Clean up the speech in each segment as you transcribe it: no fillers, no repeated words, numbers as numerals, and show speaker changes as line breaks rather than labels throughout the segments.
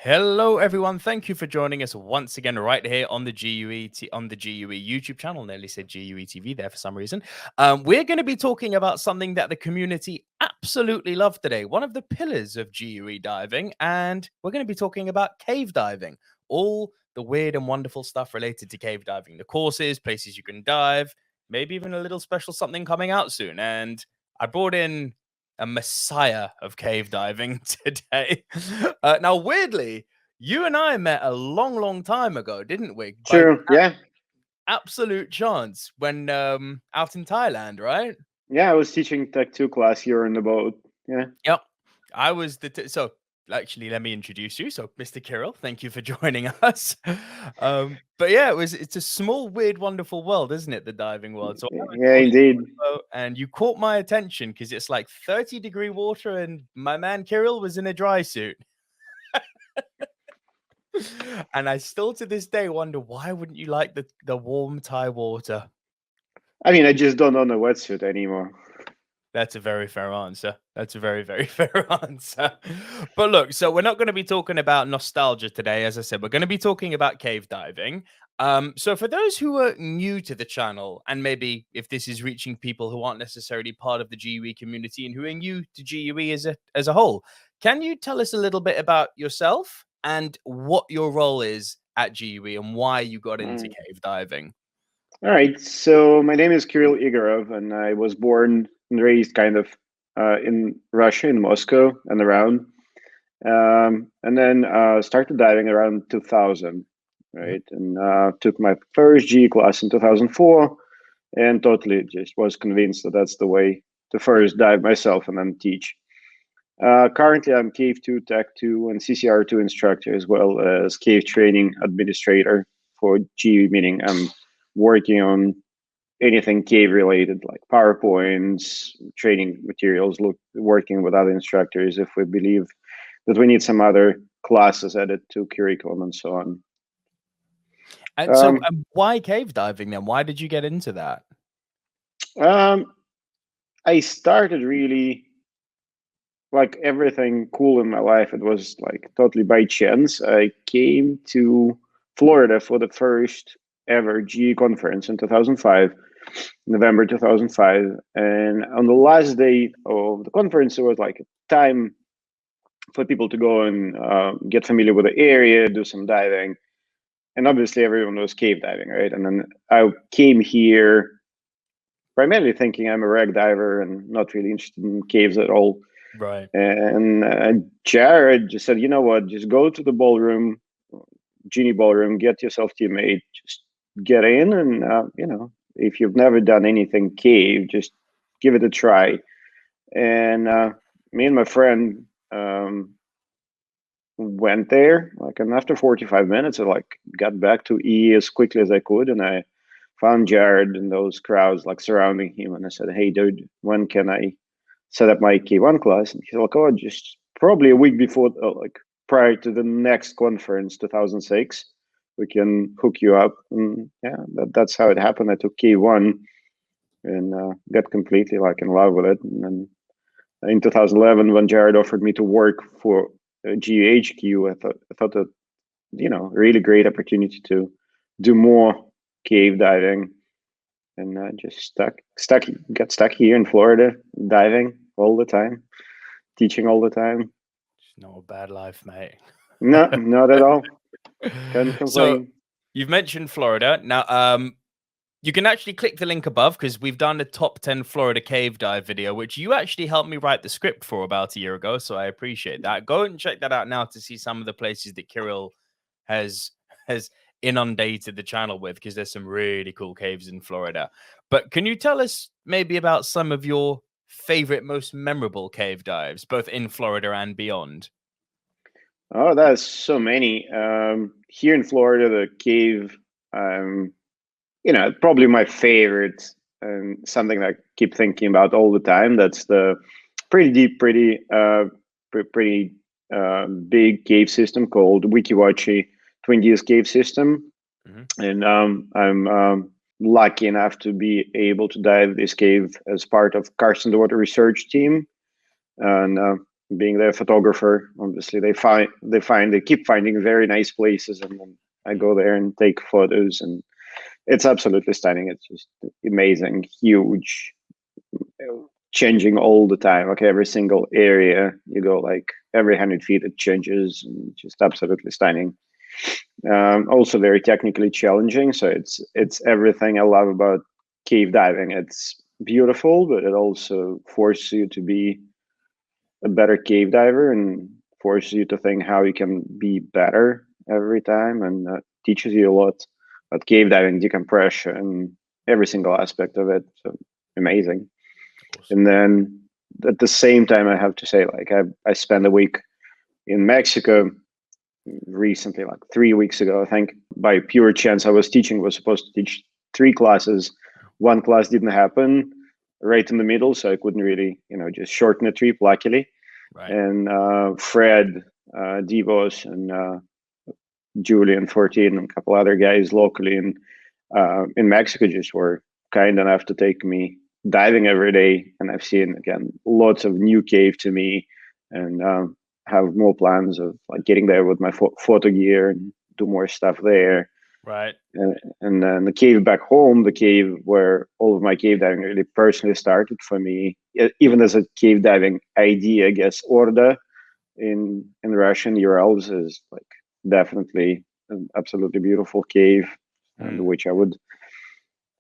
Hello, everyone. Thank you for joining us once again right here on the GUE YouTube channel. Nearly said GUE TV there for some reason. We're going to be talking about something that the community absolutely love today. One of the pillars of GUE diving, and we're going to be talking about cave diving. All the weird and wonderful stuff related to cave diving, the courses, places you can dive, maybe even a little special something coming out soon. And I brought in a messiah of cave diving today. Now, weirdly, you and I met a long, long time ago, didn't we? By
True. Yeah.
absolute chance when out in Thailand, right?
Yeah. I was teaching Tech 2 class here in the boat. Yeah.
Yep. I was so actually let me introduce you. So, Mr. Kirill, thank you for joining us. But yeah, it's a small, weird, wonderful world, isn't it? The diving world. So I was
Yeah,
on
indeed.
the boat and you caught my attention because it's like 30-degree water, and my man Kirill was in a dry suit. And I still to this day wonder, why wouldn't you like the warm Thai water?
I mean, I just don't own a wetsuit anymore.
That's a very fair answer. That's a very, very fair answer. But look, so we're not going to be talking about nostalgia today. As I said, we're going to be talking about cave diving. So for those who are new to the channel, and maybe if this is reaching people who aren't necessarily part of the GUE community and who are new to GUE as a whole, can you tell us a little bit about yourself and what your role is at GUE and why you got into
Mm.
cave diving?
All right. So my name is Kirill Egorov, and I was born and raised kind of in Russia, in Moscow and around. And then started diving around 2000,
Mhm.
right? And took my first G class in 2004 and totally just was convinced that that's the way to first dive myself and then teach. Currently, I'm Cave 2, Tech 2, and CCR2 instructor, as well as Cave training administrator for GE, meaning I'm working on anything cave related, like PowerPoints, training materials, working with other instructors if we believe that we need some other classes added to curriculum and so on.
And so,
Um,
why cave diving then? Why did you get into that?
um, I started really like everything cool in my life. It was like totally by chance. I came to Florida for the first ever GE conference in 2005, November 2005. And on the last day of the conference, there was like a time for people to go and get familiar with the area, do some diving. And obviously, everyone was cave diving, right? And then I came here primarily thinking I'm a wreck diver and not really interested in caves at all.
Right.
And Jared just said, you know what, just go to the ballroom, genie ballroom, get yourself teammate, just get in. And, if you've never done anything cave, just give it a try. And me and my friend went there, like, and after 45 minutes, I like got back to E as quickly as I could. And I found Jared and those crowds like surrounding him. And I said, hey, dude, when can I set up my K1 class? And he's like, oh, just probably a week before, like prior to the next conference, 2006, we can hook you up. And yeah, that's how it happened. I took K1 and got completely like in love with it. And then in 2011, when Jared offered me to work for GHQ, I thought that, really great opportunity to do more cave diving, and just got stuck here in Florida, diving all the time, teaching all the time.
It's not a bad life, mate.
No, not at all. Can't
So
complain.
you've mentioned Florida. Now, you can actually click the link above because we've done a top 10 Florida cave dive video, which you actually helped me write the script for about a year ago. So I appreciate that. Go and check that out now to see some of the places that Kirill has has inundated the channel with, because there's some really cool caves in Florida. But can you tell us maybe about some of your favorite, most memorable cave dives, both in Florida and beyond?
Oh, that's so many. Here in Florida, the cave, probably my favorite, and something that I keep thinking about all the time. That's the pretty deep, pretty big cave system called Wikiwachi Twin Deers Cave System.
Mhm.
And I'm lucky enough to be able to dive this cave as part of Carson the Water research team. And being the photographer, obviously they keep finding very nice places, and then I go there and take photos, and it's absolutely stunning. It's just amazing, huge, changing all the time. Like every single area you go, like every 100 feet it changes, and just absolutely stunning. Also very technically challenging. So it's everything I love about cave diving. It's beautiful, but it also forces you to be a better cave diver and forces you to think how you can be better every time, and teaches you a lot about cave diving, decompression, every single aspect of it. So amazing.
Awesome.
And then at the same time, I have to say, like I spent a week in Mexico recently, like 3 weeks ago, I think. By pure chance, I was supposed to teach 3 classes. One class didn't happen right in the middle, so I couldn't really, just shorten the trip, luckily.
Right.
And Fred, Divos, and Julian 14, and a couple other guys locally in Mexico just were kind enough to take me diving every day. And I've seen, again, lots of new cave to me, and have more plans of like getting there with my photo gear and do more stuff there.
Right.
And then the cave back home, the cave where all of my cave diving really personally started for me, even as a cave diving idea, I guess, Orda in Russian, Urals is like definitely an absolutely beautiful cave, and which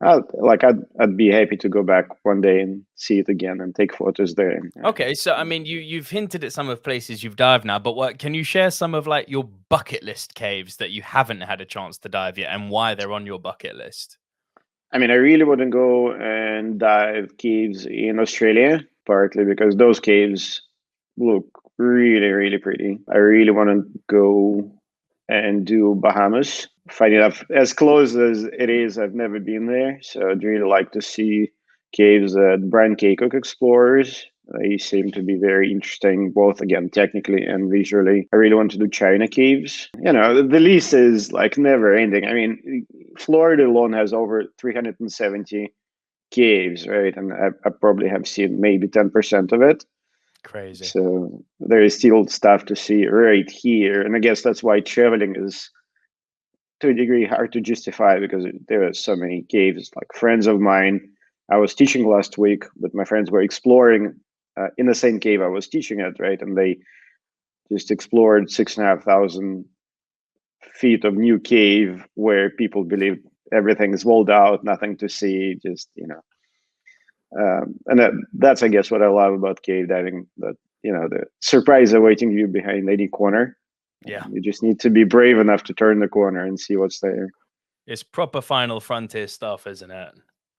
I'd be happy to go back one day and see it again and take photos there.
Okay, so I mean, you've hinted at some of places you've dived now, but what can you share some of like your bucket list caves that you haven't had a chance to dive yet, and why they're on your bucket list?
I mean, I really wouldn't go and dive caves in Australia, partly because those caves look really, really pretty. I really want to go and do Bahamas. Funny enough, as close as it is, I've never been there. So I'd really like to see caves that Brian Kaycock explores. They seem to be very interesting, both again technically and visually. I really want to do China caves. The list is like never ending. I mean, Florida alone has over 370 caves, right? And I probably have seen maybe 10% of it.
Crazy.
So there is still stuff to see right here. And I guess that's why traveling is to a degree hard to justify, because there are so many caves. Like friends of mine, I was teaching last week, but my friends were exploring in the same cave I was teaching at, right? And they just explored 6,500 feet of new cave where people believe everything is walled out, nothing to see, just and that's I guess what I love about cave diving, that the surprise awaiting you behind any corner.
Yeah.
You just need to be brave enough to turn the corner and see what's there.
It's proper Final Frontier stuff, isn't it?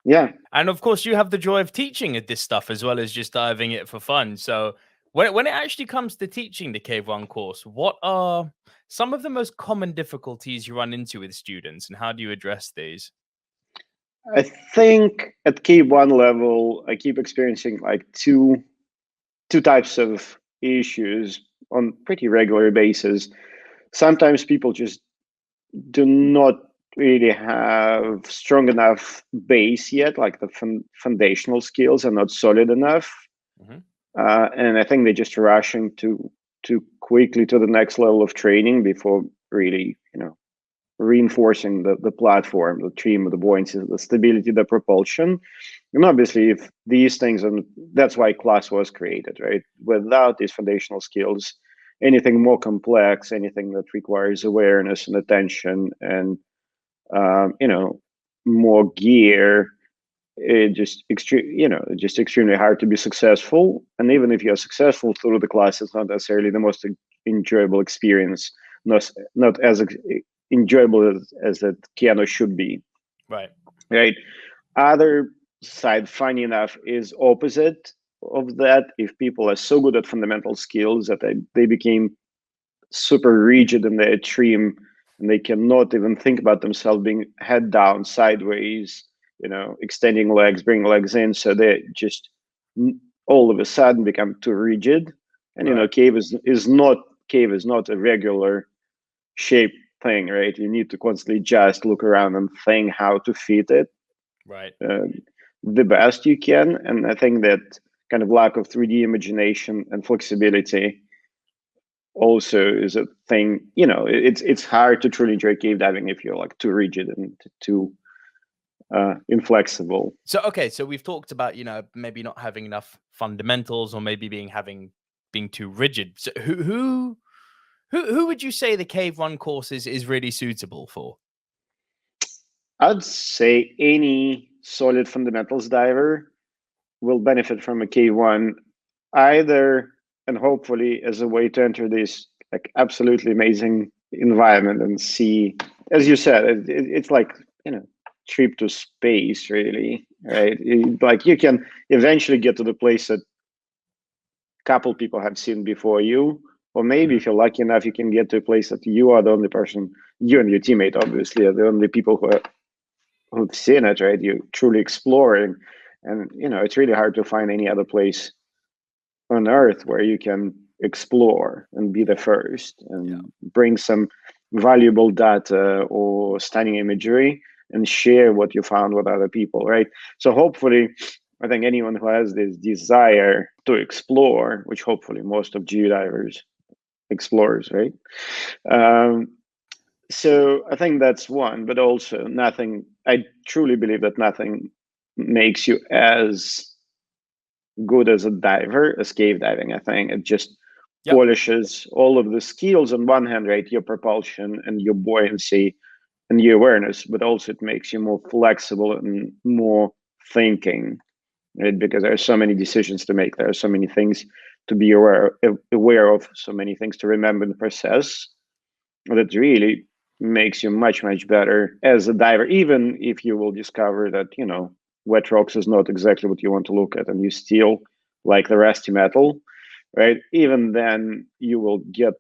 Yeah.
And of course, you have the joy of teaching this stuff as well as just diving it for fun. So when it actually comes to teaching the Cave One course, what are some of the most common difficulties you run into with students, and how do you address these?
I think at K1 level, I keep experiencing like two types of issues on pretty regular basis. Sometimes people just do not really have strong enough base yet, like the foundational skills are not solid enough.
Mhm.
And I think they're just rushing too quickly to the next level of training before really, reinforcing the platform, the trim, the buoyancy, the stability, the propulsion. And obviously, if these things, and that's why class was created, right? Without these foundational skills, anything more complex, anything that requires awareness and attention and more gear, just extremely hard to be successful. And even if you're successful through the class, it's not necessarily the most enjoyable experience, not as enjoyable as it can or should be. Right. Other side, funny enough, is opposite of that. If people are so good at fundamental skills that they became super rigid in their trim, and they cannot even think about themselves being head down, sideways, extending legs, bringing legs in, so they just all of a sudden become too rigid. And cave is not a regular shape thing, right? You need to constantly just look around and think how to fit it
Right.
the best you can. And I think that kind of lack of 3D imagination and flexibility also is a thing. It's hard to truly enjoy cave diving if you're like too rigid and too inflexible.
So okay, so we've talked about maybe not having enough fundamentals, or maybe being too rigid. So who would you say the Cave 1 course is really suitable for?
I'd say any solid fundamentals diver will benefit from a K1, either and hopefully as a way to enter this like absolutely amazing environment and see, as you said, it's like trip to space, really, right? Like you can eventually get to the place that a couple people have seen before you, or maybe if you're lucky enough, you can get to a place that you are the only person, you and your teammate obviously are the only people who've seen it, right? You're truly exploring, and it's really hard to find any other place on Earth where you can explore and be the first and bring some valuable data or stunning imagery and share what you found with other people, right? So hopefully, I think anyone who has this desire to explore, which hopefully most of geodivers explorers, right? So I think that's one, but also nothing. I truly believe that nothing makes you as good as a diver as cave diving. I think it just polishes all of the skills on one hand, right? Your propulsion and your buoyancy and your awareness, but also it makes you more flexible and more thinking, right? Because there are so many decisions to make. There are so many things to be aware of, so many things to remember and process, that really makes you much, much better as a diver, even if you will discover that, wet rocks is not exactly what you want to look at and you still like the rusty metal, right? Even then you will get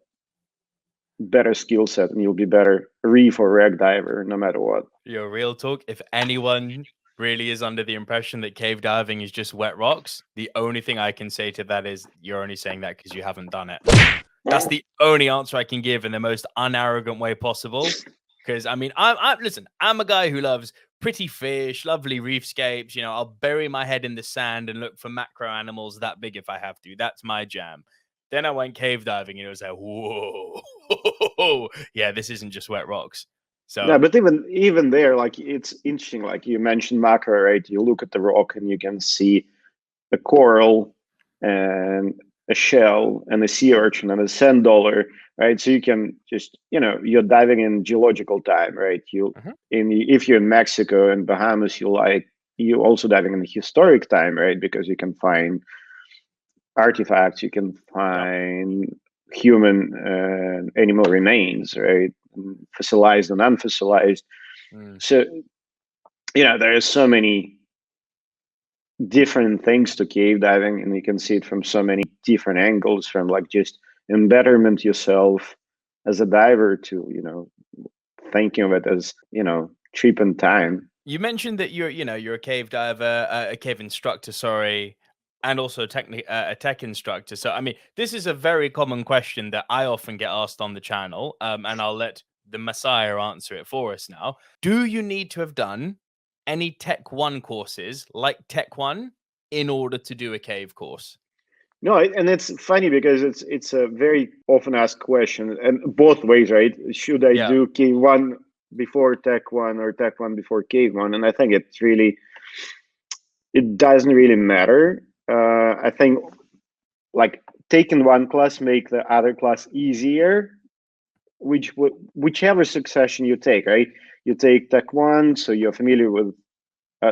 better skill set and you'll be better reef or wreck diver no matter what.
Your real talk, if anyone really is under the impression that cave diving is just wet rocks, the only thing I can say to that is you're only saying that because you haven't done it. That's the only answer I can give in the most unarrogant way possible. Because I mean, listen, I'm a guy who loves pretty fish, lovely reefscapes. I'll bury my head in the sand and look for macro animals that big if I have to. That's my jam. Then I went cave diving and it was like, whoa, yeah, this isn't just wet rocks. So
yeah, but even there, like it's interesting. Like you mentioned macro, right? You look at the rock and you can see a coral and a shell and a sea urchin and a sand dollar, right? So you can just, you're diving in geological time, right? If you're in Mexico and Bahamas, you also diving in the historic time, right? Because you can find artifacts, you can find human and animal remains, right? Fossilized and unfossilized. So, there are so many different things to cave diving, and you can see it from so many different angles, from like just embetterment yourself as a diver to thinking of it as trip and time.
You mentioned that you're a cave diver, a cave instructor, sorry, and also a tech instructor. So I mean, this is a very common question that I often get asked on the channel, and I'll let the Messiah answer it for us now. Do you need to have done any Tech 1 courses like Tech 1 in order to do a cave course?
No, and it's funny because it's a very often asked question, and both ways, right? Should I do K1 before Tech 1 or Tech 1 before Cave 1? And I think it doesn't really matter. I think like taking one class make the other class easier, whichever succession you take, right? You take Tech 1, so you're familiar with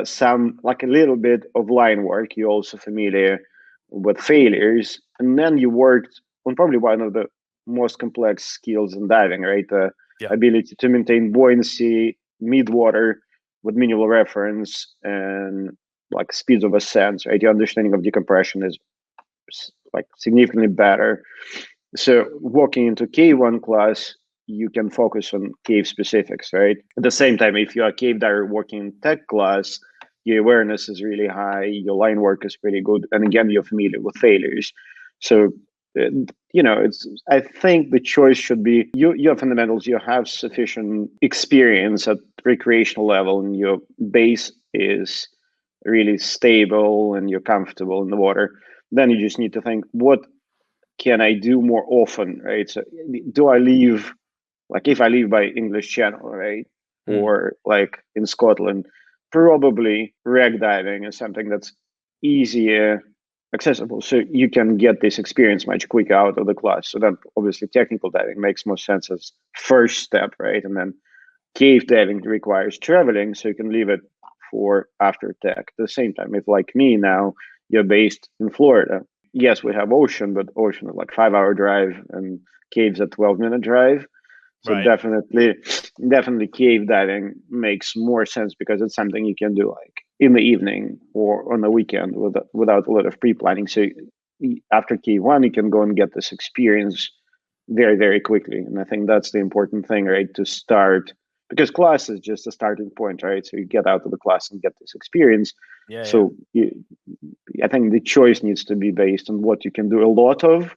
some, like a little bit of line work. You're also familiar with failures, and then you worked on probably one of the most complex skills in diving, right? The ability to maintain buoyancy mid-water with minimal reference and like speeds of ascent, right? Your understanding of decompression is like significantly better. So walking into K1 class, you can focus on cave specifics, right? At the same time, if you're a cave diver working in tech class, your awareness is really high, your line work is pretty good, and again, you're familiar with failures. So, I think the choice should be your fundamentals. You have sufficient experience at recreational level, and your base is really stable and you're comfortable in the water. Then you just need to think, what can I do more often, right? So do I leave, like if I leave by English Channel, right? Or like in Scotland, probably wreck diving is something that's easier accessible. So you can get this experience much quicker out of the class. So then obviously technical diving makes more sense as first step, right? And then cave diving requires traveling, so you can leave it for after tech. At the same time, if like me now, you're based in Florida, yes, we have ocean, but ocean is like 5 hour drive and caves a 12-minute drive. So
Right.
definitely cave diving makes more sense because it's something you can do like in the evening or on the weekend without a lot of pre-planning. So after cave one, you can go and get this experience very, very quickly. And I think that's the important thing, right? To start, because class is just a starting point, right? So you get out of the class and get this experience.
Yeah, yeah.
So I think the choice needs to be based on what you can do a lot of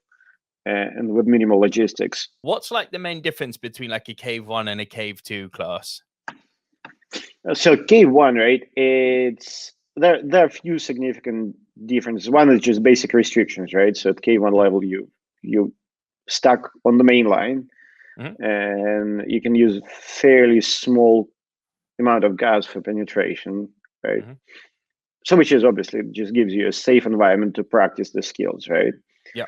and with minimal logistics.
What's like the main difference between like a cave 1 and a cave 2 class?
So cave one, right? It's there are a few significant differences. One is just basic restrictions, right? So at cave one level, you stuck on the main line, and you can use fairly small amount of gas for penetration, right? So which is obviously just gives you a safe environment to practice the skills, right?
Yeah.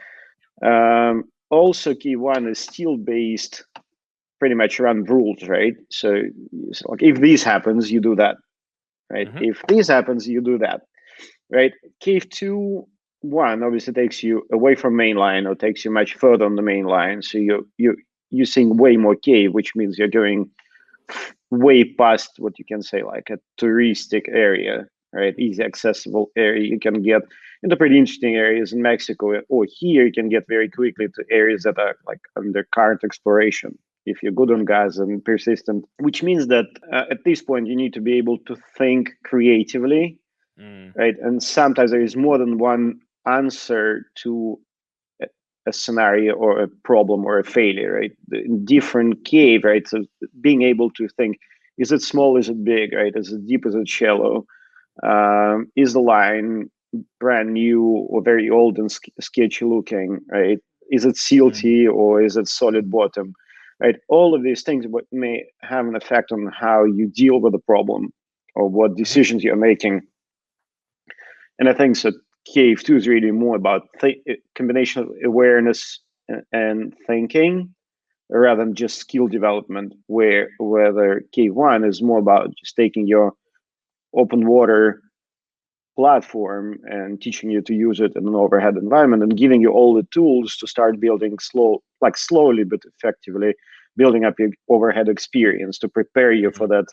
Also, key one is still based pretty much around rules, right? So like if this happens, you do that, right? If this happens, you do that, right? Cave 2, 1 obviously takes you away from main line or takes you much further on the main line. So you're using way more cave, which means you're going way past what you can say like a touristic area, right? Easy accessible area. You can get into pretty interesting areas in Mexico, or here you can get very quickly to areas that are like under current exploration if you're good on gas and persistent, which means that at this point you need to be able to think creatively, right? And sometimes there is more than one answer to a scenario or a problem or a failure, right? In different cave, right? So being able to think, is it small, is it big, right? Is it deep, is it shallow? Is the line brand new or very old and sketchy looking, right? Is it silty or is it solid bottom, right? All of these things may have an effect on how you deal with the problem or what decisions you're making. And I think so. Cave 2 is really more about combination of awareness and thinking rather than just skill development, whether Cave 1 is more about just taking your open water platform and teaching you to use it in an overhead environment and giving you all the tools to start building slowly but effectively building up your overhead experience to prepare you for that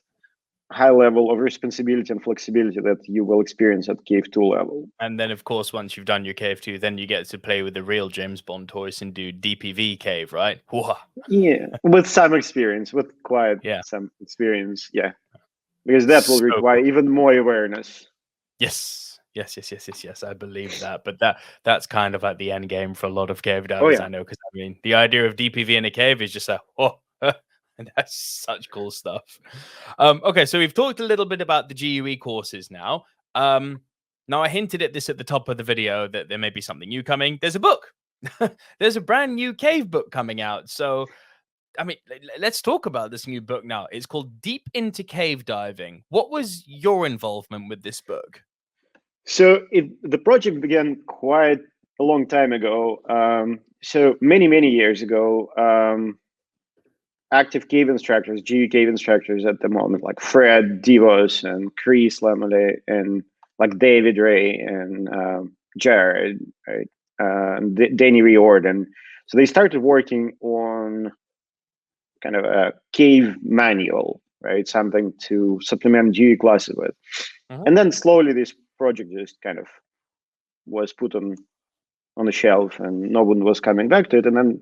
high level of responsibility and flexibility that you will experience at Cave 2 level.
And then, of course, once you've done your cave 2, then you get to play with the real James Bond toys and do DPV cave, right?
Yeah, with some experience, with quite some experience, yeah. Because that will require even more awareness.
Yes. I believe that, but that's kind of like the end game for a lot of cave divers. I know, because I mean, the idea of DPV in a cave is just and that's such cool stuff. Okay, so we've talked a little bit about the GUE courses now. Now I hinted at this at the top of the video that there may be something new coming. There's a book. There's a brand new cave book coming out. So I mean, let's talk about this new book now. It's called Deep into Cave Diving. What was your involvement with this book?
So the project began quite a long time ago. So many years ago, active cave instructors, GU cave instructors at the moment, like Fred Divos and Chris Lemole and like David Ray and Jared, right? Danny Riordan. So they started working on kind of a cave manual, right? Something to supplement GE classes with. And then slowly this project just kind of was put on the shelf and no one was coming back to it. And then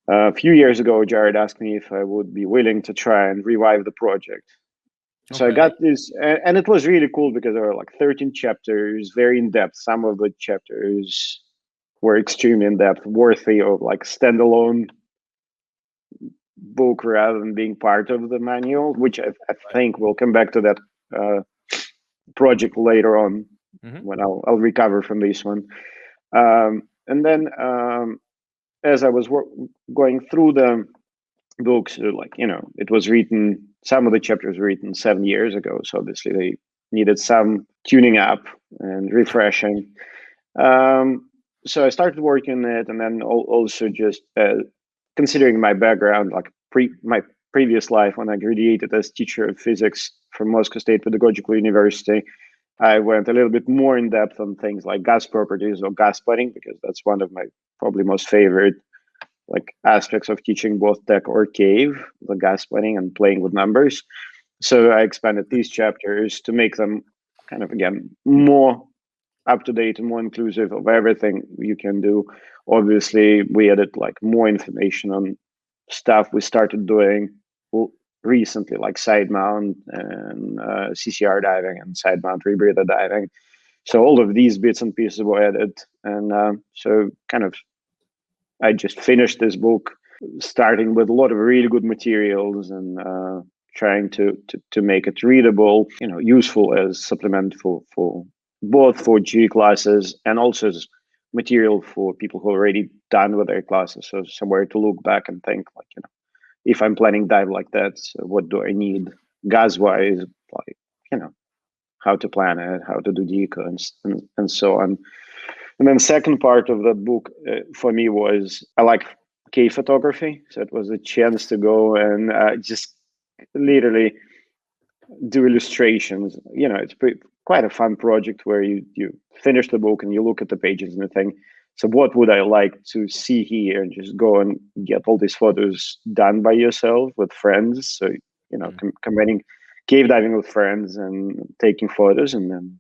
a few years ago, Jared asked me if I would be willing to try and revive the project. So I got this, and it was really cool because there were like 13 chapters, very in depth. Some of the chapters were extremely in depth, worthy of like standalone book rather than being part of the manual, which I think we'll come back to that project later on
Hmm.
when I'll recover from this one. And then as I was going through the books, like, it was written, some of the chapters were written 7 years ago, so obviously they needed some tuning up and refreshing. So I started working on it, and then also just considering my background, like my previous life when I graduated as teacher of physics from Moscow State Pedagogical University, I went a little bit more in depth on things like gas properties or gas splitting, because that's one of my probably most favorite like aspects of teaching both tech or cave, the gas splitting and playing with numbers. So I expanded these chapters to make them kind of, again, more up to date and more inclusive of everything you can do. Obviously, we added like more information on stuff we started doing recently, like side mount and CCR diving and side mount rebreather diving. So all of these bits and pieces were added, and so kind of I just finished this book, starting with a lot of really good materials and trying to make it readable, useful as supplement for both for G classes and also as material for people who are already done with their classes. So somewhere to look back and think like, if I'm planning dive like that, so what do I need gas wise, like, how to plan it, how to do deco and so on. And then second part of that book for me was I like cave photography, so it was a chance to go and just literally do illustrations. It's quite a fun project where you finish the book and you look at the pages and you think, so what would I like to see here, and just go and get all these photos done by yourself with friends. So combining cave diving with friends and taking photos, and then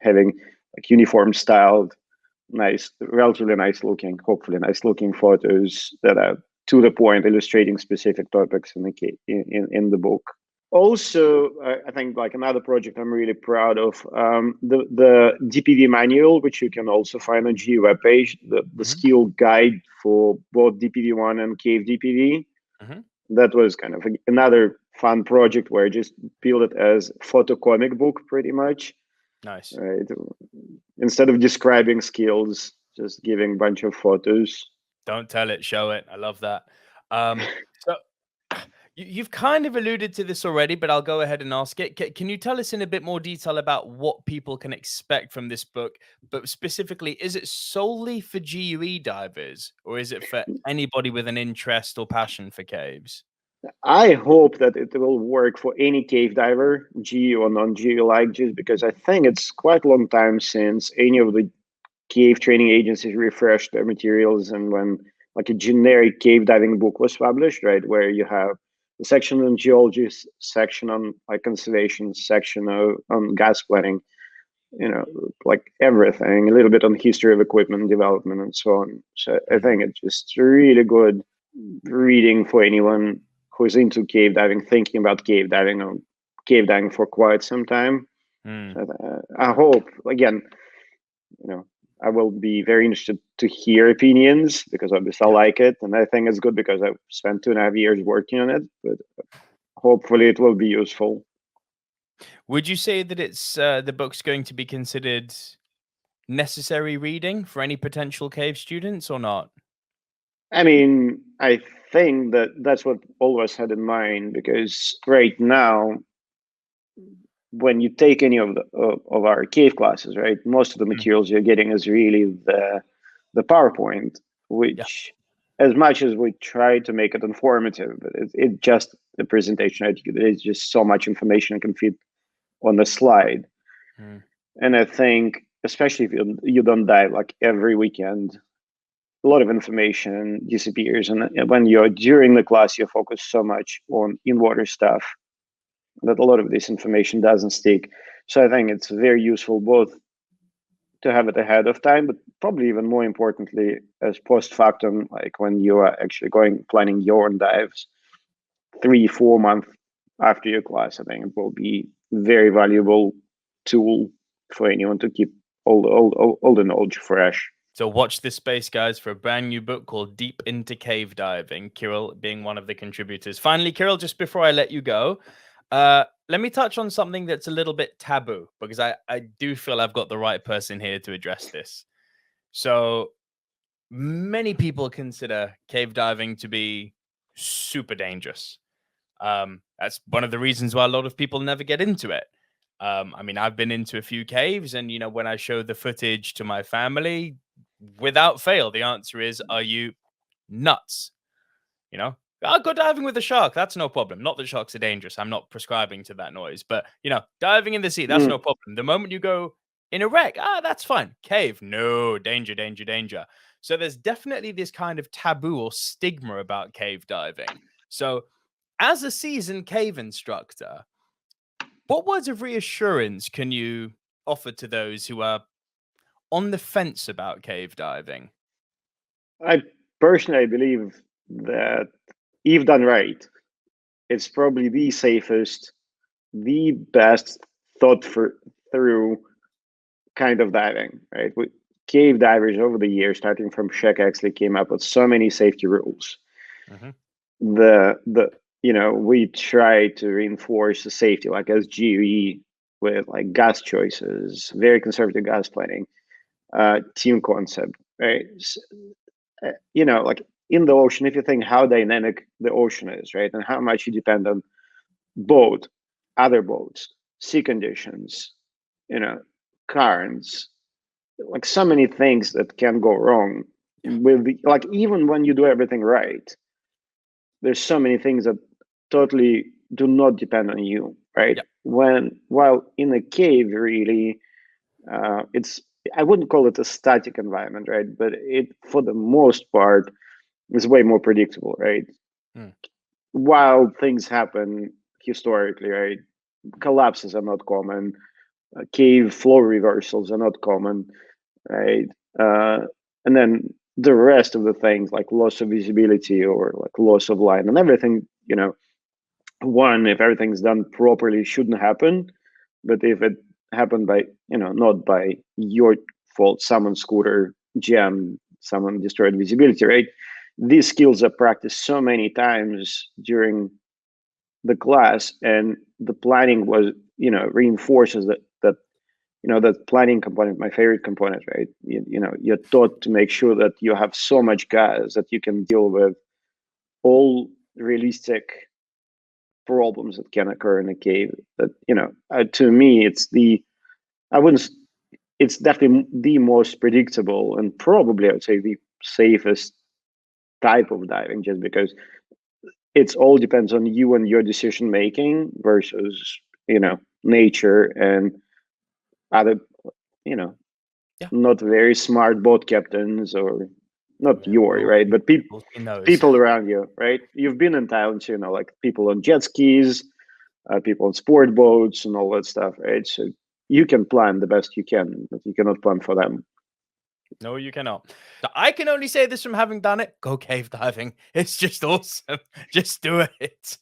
having like uniform styled, nice, relatively nice looking, hopefully nice looking photos that are to the point, illustrating specific topics in the book. Also, I think like another project I'm really proud of, the DPV manual, which you can also find on G webpage, the skill guide for both DPV1 and Cave DPV. That was kind of another fun project where I just built it as photo comic book pretty much.
Nice.
Right. Instead of describing skills, just giving a bunch of photos.
Don't tell it, show it. I love that. So you've kind of alluded to this already, but I'll go ahead and ask it. Can you tell us in a bit more detail about what people can expect from this book? But specifically, is it solely for GUE divers, or is it for anybody with an interest or passion for caves?
I hope that it will work for any cave diver, GE or non-GE alike, just because I think it's quite a long time since any of the cave training agencies refreshed their materials, and when like a generic cave diving book was published, right, where you have a section on geology, section on like conservation, section on gas planning, like everything, a little bit on history of equipment development and so on. So I think it's just really good reading for anyone who's into cave diving, thinking about cave diving, or cave diving for quite some time. So I hope, again, I will be very interested to hear opinions, because obviously I like it, and I think it's good because I've spent 2.5 years working on it, but hopefully it will be useful.
Would you say that it's the book's going to be considered necessary reading for any potential cave students or not?
I mean, I think that's what always had in mind, because right now, when you take any of our cave classes, right, most of the materials you're getting is really the PowerPoint, which, as much as we try to make it informative, but it just the presentation, right? There's just so much information I can fit on the slide. And I think, especially if you don't dive like every weekend, a lot of information disappears, and when you're during the class, you focus so much on in-water stuff that a lot of this information doesn't stick. So I think it's very useful both to have it ahead of time, but probably even more importantly as post factum, like when you are actually planning your own dives 3-4 months after your class. I think it will be very valuable tool for anyone to keep all the knowledge fresh.
So watch this space, guys, for a brand new book called Deep into Cave Diving, Kirill being one of the contributors. Finally, Kirill, just before I let you go, let me touch on something that's a little bit taboo, because I do feel I've got the right person here to address this. So many people consider cave diving to be super dangerous. That's one of the reasons why a lot of people never get into it. I mean, I've been into a few caves, and when I show the footage to my family, without fail, the answer is, "Are you nuts?" I'll go diving with a shark. That's no problem. Not that sharks are dangerous. I'm not prescribing to that noise, but diving in the sea, that's no problem. The moment you go in a wreck, that's fine. Cave, no, danger, danger, danger. So there's definitely this kind of taboo or stigma about cave diving. So as a seasoned cave instructor, what words of reassurance can you offer to those who are on the fence about cave diving?
I personally believe that if done right, it's probably the safest, the best through kind of diving, right? Cave divers over the years, starting from Shaq, actually came up with so many safety rules. We try to reinforce the safety, like as GUE, with like gas choices, very conservative gas planning, team concept, right? Like in the ocean, if you think how dynamic the ocean is, right, and how much you depend on other boats, sea conditions, currents, like so many things that can go wrong like even when you do everything right, there's so many things that totally do not depend on you, right?
Yeah.
While in a cave, really, it's, I wouldn't call it a static environment, right? But it, for the most part, is way more predictable, right? Wild things happen historically, right? Collapses are not common. Cave floor reversals are not common, right? And then the rest of the things like loss of visibility or like loss of light and everything, one, if everything's done properly, shouldn't happen. But if it happened by, not by your fault, someone's scooter jammed, someone destroyed visibility, right? These skills are practiced so many times during the class, and the planning was, reinforces that planning component, my favorite component, right? You're taught to make sure that you have so much gas that you can deal with all realistic problems that can occur in a cave. That, to me, I wouldn't, it's definitely the most predictable and probably I would say the safest type of diving, just because it's all depends on you and your decision making versus, nature and other, not very smart boat captains, or not right, but people around you, right? You've been in Thailand, like people on jet skis, people on sport boats and all that stuff, right? So you can plan the best you can, but you cannot plan for them.
No, you cannot. I can only say this from having done it. Go cave diving. It's just awesome. Just do it.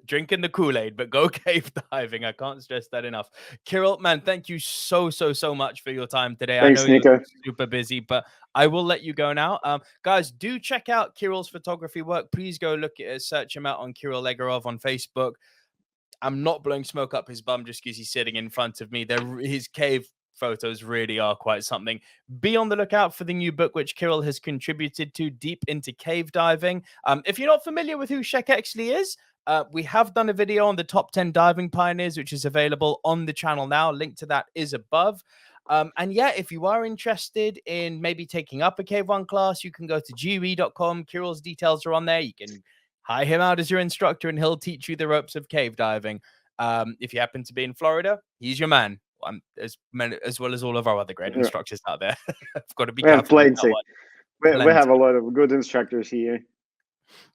Drinking the Kool-Aid, but go cave diving. I can't stress that enough. Kirill, man, thank you so much for your time today.
Thanks,
I know
Nico.
you're super busy, but I will let you go now. Guys, do check out Kirill's photography work. Please go look at it, search him out on Kirill Egorov on Facebook. I'm not blowing smoke up his bum just because he's sitting in front of me. His cave photos really are quite something. Be on the lookout for the new book, which Kirill has contributed to, Deep into Cave Diving. If you're not familiar with who Shek actually is, we have done a video on the top 10 diving pioneers, which is available on the channel now. Link to that is above. And yeah, if you are interested in maybe taking up a Cave 1 class, you can go to GUE.com. Kirill's details are on there. You can hire him out as your instructor and he'll teach you the ropes of cave diving. If you happen to be in Florida, he's your man. As well as all of our other great instructors out there. I've got to be careful.
We have plenty. We have a lot of good instructors here.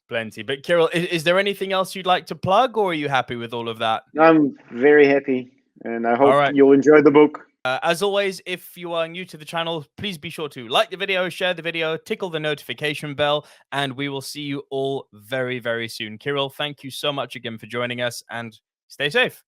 Plenty. But Kirill, is there anything else you'd like to plug, or are you happy with all of that?
I'm very happy, and I hope you'll enjoy the book.
As always, if you are new to the channel, please be sure to like the video, share the video, tickle the notification bell, and we will see you all very, very soon. Kirill, thank you so much again for joining us, and stay safe.